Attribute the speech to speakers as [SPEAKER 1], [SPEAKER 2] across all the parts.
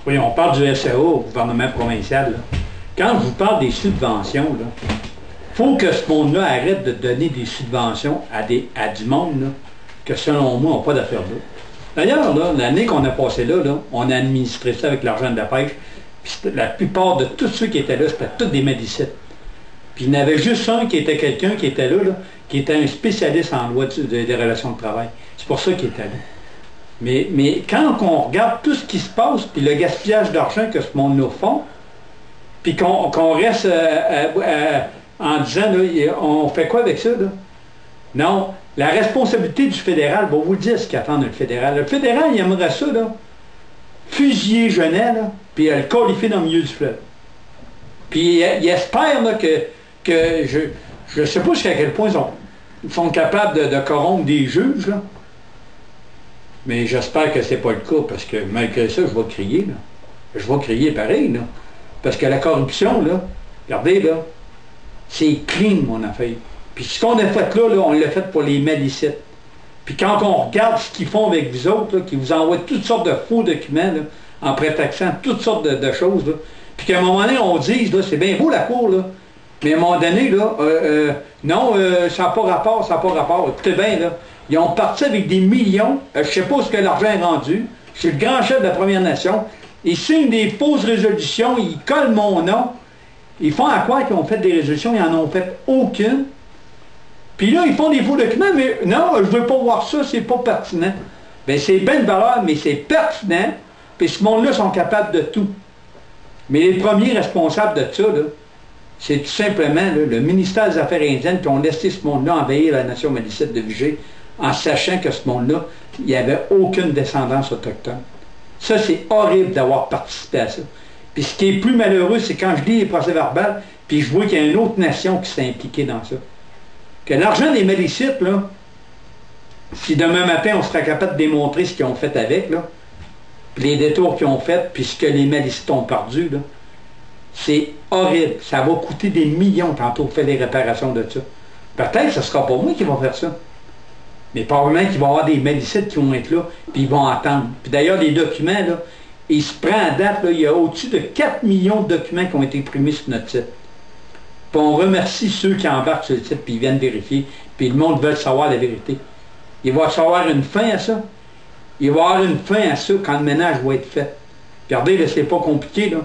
[SPEAKER 1] Oui, on parle du SAA au gouvernement provincial. Là. Quand je vous parle des subventions, il faut que ce monde-là arrête de donner des subventions à du monde là, que, selon moi, n'ont pas d'affaires là. D'ailleurs, l'année qu'on a passée là, on a administré ça avec l'argent de la pêche. Puis la plupart de tous ceux qui étaient là, c'était tous des médicites. Puis il y en avait juste un qui était quelqu'un qui était là, qui était un spécialiste en loi des relations de travail. C'est pour ça qu'il était là. Mais quand on regarde tout ce qui se passe, puis le gaspillage d'argent que ce monde-là font, puis qu'on reste en disant, là, on fait quoi avec ça, là? Non, la responsabilité du fédéral, va vous dire ce qu'attend le fédéral. Le fédéral, il aimerait ça, là, fusiller Genet, là, puis le qualifier dans le milieu du fleuve. Puis il espère là, que je ne sais pas jusqu'à quel point ils sont capables de corrompre des juges, là. Mais j'espère que c'est pas le cas, parce que malgré ça, je vais crier, là. Je vais crier pareil, là. Parce que la corruption, là, regardez, là, c'est clean, mon affaire. Puis ce qu'on a fait là, on l'a fait pour les malicites. Puis quand on regarde ce qu'ils font avec vous autres, là, qu'ils vous envoient toutes sortes de faux documents, là, en prétextant toutes sortes de choses, là, puis qu'à un moment donné, on dise, là, c'est bien beau la cour, là, mais à un moment donné, là, non, ça n'a pas rapport, ça n'a pas rapport. Écoutez bien, là, ils ont parti avec des millions, je ne sais pas ce que l'argent est rendu, je suis le grand chef de la Première Nation, ils signent des fausses résolutions, ils collent mon nom, ils font à quoi qu'ils ont fait des résolutions, ils n'en ont fait aucune. Puis là, ils font des faux documents, mais non, je ne veux pas voir ça, c'est pas pertinent. Bien, c'est bien de valeur, mais c'est pertinent, puis ce monde-là sont capables de tout. Mais les premiers responsables de ça, c'est tout simplement là, le ministère des Affaires indiennes qui ont laissé ce monde-là envahir la nation malicite de Vigée, en sachant que ce monde-là, il n'y avait aucune descendance autochtone. Ça, c'est horrible d'avoir participé à ça. Puis ce qui est plus malheureux, c'est quand je lis les procès-verbales, puis je vois qu'il y a une autre nation qui s'est impliquée dans ça. Que l'argent des Malicites, là, si demain matin on sera capable de démontrer ce qu'ils ont fait avec, là, les détours qu'ils ont fait, puis ce que les Malicites ont perdu, là, c'est horrible. Ça va coûter des millions tantôt pour faire les réparations de ça. Peut-être que ce ne sera pas moi qui va faire ça. Mais probablement qu'il va y avoir des Malicites qui vont être là, puis ils vont attendre. Puis d'ailleurs, les documents, là, il se prend à date, là, il y a au-dessus de 4 millions de documents qui ont été imprimés sur notre site. Puis on remercie ceux qui embarquent sur le site, puis ils viennent vérifier, puis le monde veut savoir la vérité. Il va y avoir une fin à ça. Il va y avoir une fin à ça quand le ménage va être fait. Regardez, là, c'est pas compliqué, là.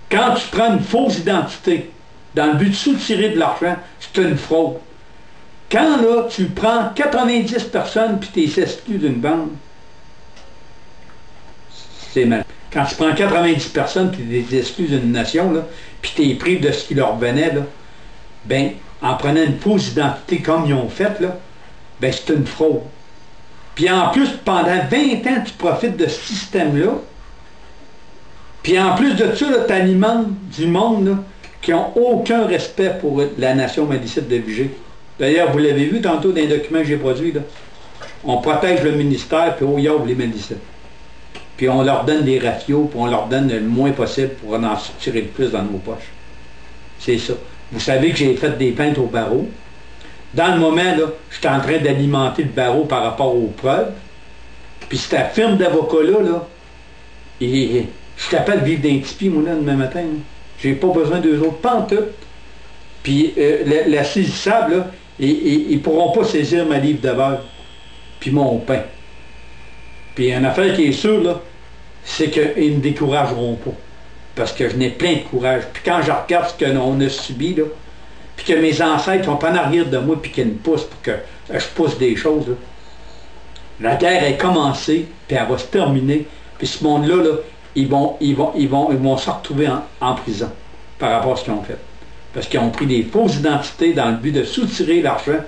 [SPEAKER 1] Quand tu prends une fausse identité, dans le but de soutirer de l'argent, c'est une fraude. Quand, là, tu prends 90 personnes, puis tu es exclu d'une bande, c'est mal. Quand tu prends 90 personnes, puis tu es exclu d'une nation, là, puis tu es privé de ce qui leur venait, là, ben, en prenant une fausse identité comme ils ont fait, là, ben, c'est une fraude. Puis en plus, pendant 20 ans, tu profites de ce système-là. Puis en plus de ça, tu alimentes du monde là, qui n'ont aucun respect pour la nation malicite de Vigée. D'ailleurs, vous l'avez vu tantôt dans les documents que j'ai produits, là. On protège le ministère, puis on y ouvre les Malicites. Puis on leur donne des ratios, puis on leur donne le moins possible pour en tirer le plus dans nos poches. C'est ça. Vous savez que j'ai fait des plaintes au barreau. Dans le moment, là, je suis en train d'alimenter le barreau par rapport aux preuves. Puis cette firme d'avocats-là, là, je suis capable de vivre d'un tipi, moi, là, demain matin. J'ai pas besoin d'eux autres, pantoute. Puis la saisissable, là, ils pourront pas saisir ma livre de beurre, puis mon pain. Puis une affaire qui est sûre, là, c'est qu'ils ne me décourageront pas. Parce que je n'ai plein de courage. Puis quand je regarde ce qu'on a subi, là, puis que mes ancêtres sont en arrière de moi, puis qu'ils me poussent pour que je pousse des choses, là. La guerre est commencée, puis elle va se terminer. Puis ce monde-là, là, ils vont se retrouver en prison par rapport à ce qu'ils ont fait. Parce qu'ils ont pris des fausses identités dans le but de soutirer l'argent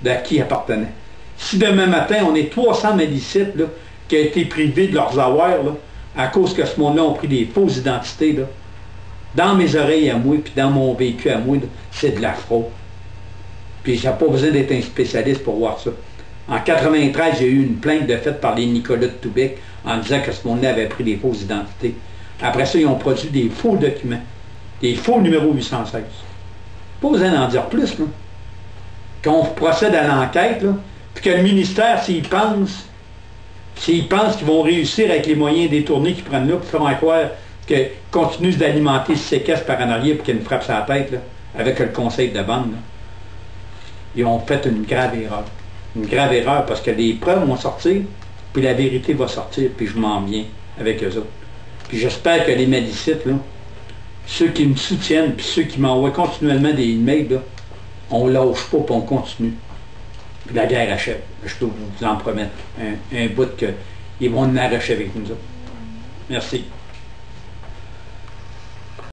[SPEAKER 1] de qui appartenait. Si demain matin, on est 300 Malicites là, qui ont été privés de leurs avoirs, là, à cause que ce monde-là ont pris des fausses identités, là, dans mes oreilles à moi, puis dans mon vécu à moi, c'est de la fraude. Puis j'ai pas besoin d'être un spécialiste pour voir ça. En 93, j'ai eu une plainte de fait par les Nicolas de Toubec en disant que ce monde-là avait pris des fausses identités. Après ça, ils ont produit des faux documents, des faux numéros 816. Pas besoin d'en dire plus, là. Quand on procède à l'enquête, là, puis que le ministère, s'il pense S'ils pensent qu'ils vont réussir avec les moyens détournés qu'ils prennent là pour faire croire qu'ils continuent d'alimenter ce séquestre par en arrière pour qu'il y ait une frappe sur la tête, là, avec le conseil de bande, là, ils ont fait une grave erreur. Une grave erreur parce que les preuves vont sortir, puis la vérité va sortir, puis je m'en viens avec eux autres. Puis j'espère que les mélicites, là, ceux qui me soutiennent, puis ceux qui m'envoient continuellement des emails, là, on lâche pas, puis on continue. Puis la guerre achève. Je peux vous en promettre un bout qu'ils vont en arracher avec nous autres. Merci.